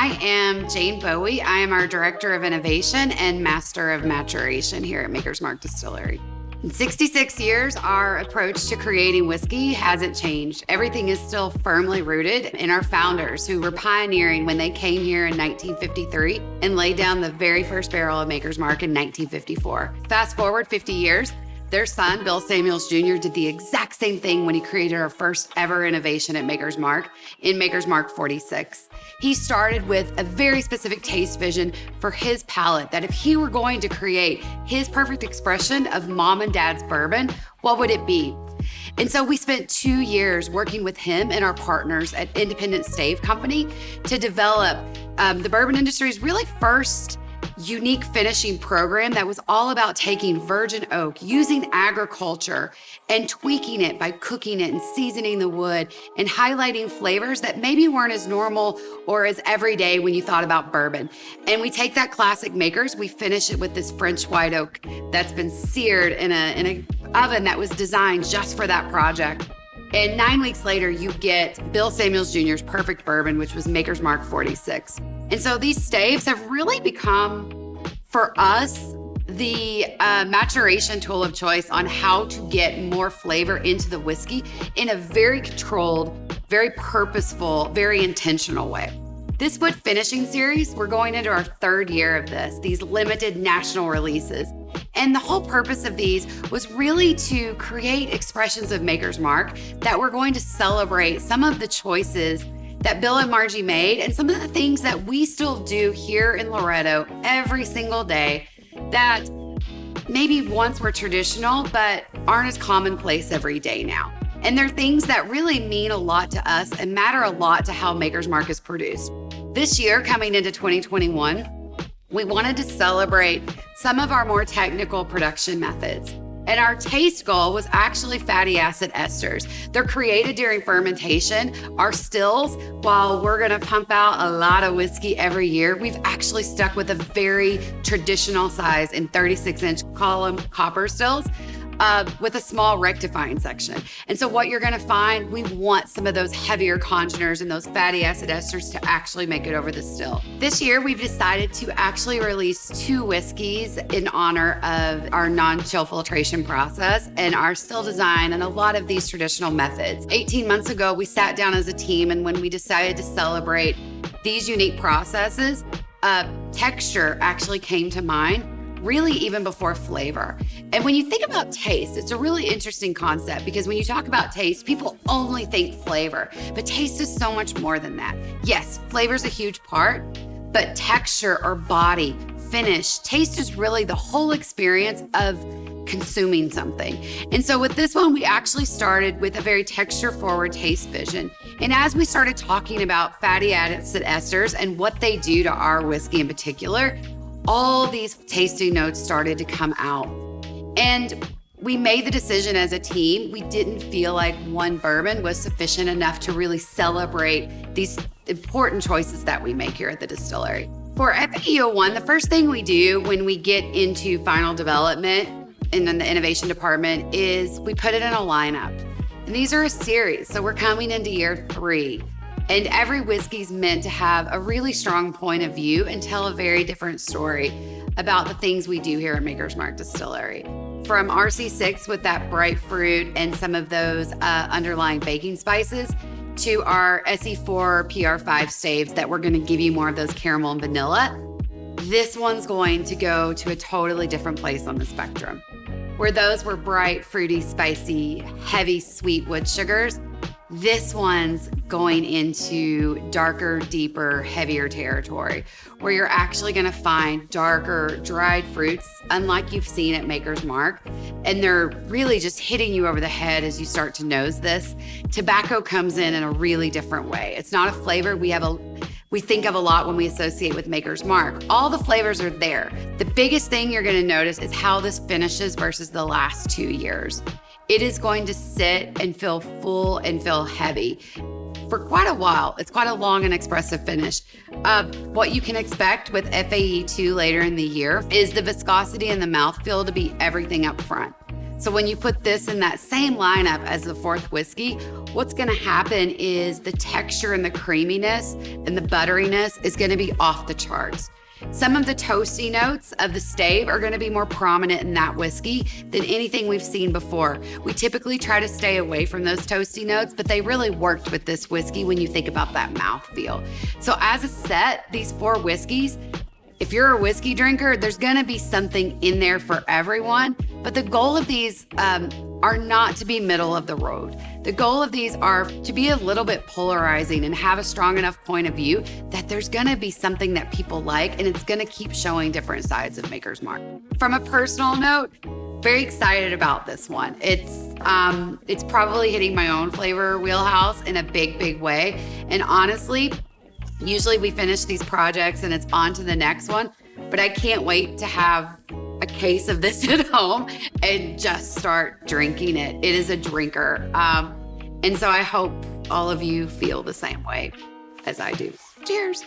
I am Jane Bowie. I am our Director of Innovation and Master of Maturation here at Maker's Mark Distillery. In 66 years, our approach to creating whiskey hasn't changed. Everything is still firmly rooted in our founders who were pioneering when they came here in 1953 and laid down the very first barrel of Maker's Mark in 1954. Fast forward 50 years, their son, Bill Samuels Jr., did the exact same thing when he created our first ever innovation at Maker's Mark in Maker's Mark 46. He started with a very specific taste vision for his palate, that if he were going to create his perfect expression of mom and dad's bourbon, what would it be? And so we spent 2 years working with him and our partners at Independent Stave Company to develop the bourbon industry's really first unique finishing program that was all about taking virgin oak, using agriculture, and tweaking it by cooking it and seasoning the wood and highlighting flavors that maybe weren't as normal or as everyday when you thought about bourbon. And we take that classic Makers, we finish it with this French white oak that's been seared in a oven that was designed just for that project. And 9 weeks later, you get Bill Samuels Jr.'s perfect bourbon, which was Maker's Mark 46. And so these staves have really become, for us, the maturation tool of choice on how to get more flavor into the whiskey in a very controlled, very purposeful, very intentional way. This wood finishing series, we're going into our 3rd year of this, these limited national releases. And the whole purpose of these was really to create expressions of Maker's Mark that we're going to celebrate some of the choices that Bill and Margie made and some of the things that we still do here in Loretto every single day that maybe once were traditional, but aren't as commonplace every day now. And they're things that really mean a lot to us and matter a lot to how Maker's Mark is produced. This year, coming into 2021, we wanted to celebrate some of our more technical production methods. And our taste goal was actually fatty acid esters. They're created during fermentation. Our stills, while we're gonna pump out a lot of whiskey every year, we've actually stuck with a very traditional size in 36-inch column copper stills with a small rectifying section. And so what you're gonna find, we want some of those heavier congeners and those fatty acid esters to actually make it over the still. This year, we've decided to actually release 2 whiskeys in honor of our non-chill filtration process and our still design and a lot of these traditional methods. 18 months ago, we sat down as a team, and when we decided to celebrate these unique processes, texture actually came to mind, really even before flavor. And when you think about taste, it's a really interesting concept because when you talk about taste, people only think flavor, but taste is so much more than that. Yes, flavor is a huge part, but texture or body, finish, taste is really the whole experience of consuming something. And so with this one, we actually started with a very texture-forward taste vision. And as we started talking about fatty acid esters and what they do to our whiskey in particular, all these tasting notes started to come out. And we made the decision as a team, we didn't feel like one bourbon was sufficient enough to really celebrate these important choices that we make here at the distillery. For FAE01, the first thing we do when we get into final development in the innovation department is we put it in a lineup. And these are a series, so we're coming into year 3. And every whiskey's meant to have a really strong point of view and tell a very different story about the things we do here at Maker's Mark Distillery. From RC6 with that bright fruit and some of those underlying baking spices to our SE4 PR5 staves that we're gonna give you more of those caramel and vanilla. This one's going to go to a totally different place on the spectrum. Where those were bright, fruity, spicy, heavy, sweet wood sugars, this one's going into darker, deeper, heavier territory where you're actually gonna find darker, dried fruits, unlike you've seen at Maker's Mark. And they're really just hitting you over the head as you start to nose this. Tobacco comes in a really different way. It's not a flavor we think of a lot when we associate with Maker's Mark. All the flavors are there. The biggest thing you're gonna notice is how this finishes versus the last 2 years. It is going to sit and feel full and feel heavy for quite a while. It's quite a long and expressive finish. What you can expect with FAE2 later in the year is the viscosity and the mouthfeel to be everything up front. So when you put this in that same lineup as the fourth whiskey, what's gonna happen is the texture and the creaminess and the butteriness is gonna be off the charts. Some of the toasty notes of the stave are gonna be more prominent in that whiskey than anything we've seen before. We typically try to stay away from those toasty notes, but they really worked with this whiskey when you think about that mouthfeel. So as a set, these 4 whiskeys, if you're a whiskey drinker, there's gonna be something in there for everyone, but the goal of these are not to be middle of the road. The goal of these are to be a little bit polarizing and have a strong enough point of view that there's gonna be something that people like, and it's gonna keep showing different sides of Maker's Mark. From a personal note, very excited about this one. It's probably hitting my own flavor wheelhouse in a big, big way. And honestly, usually we finish these projects and it's on to the next one, but I can't wait to have a case of this at home and just start drinking it. It is a drinker. And so I hope all of you feel the same way as I do. Cheers.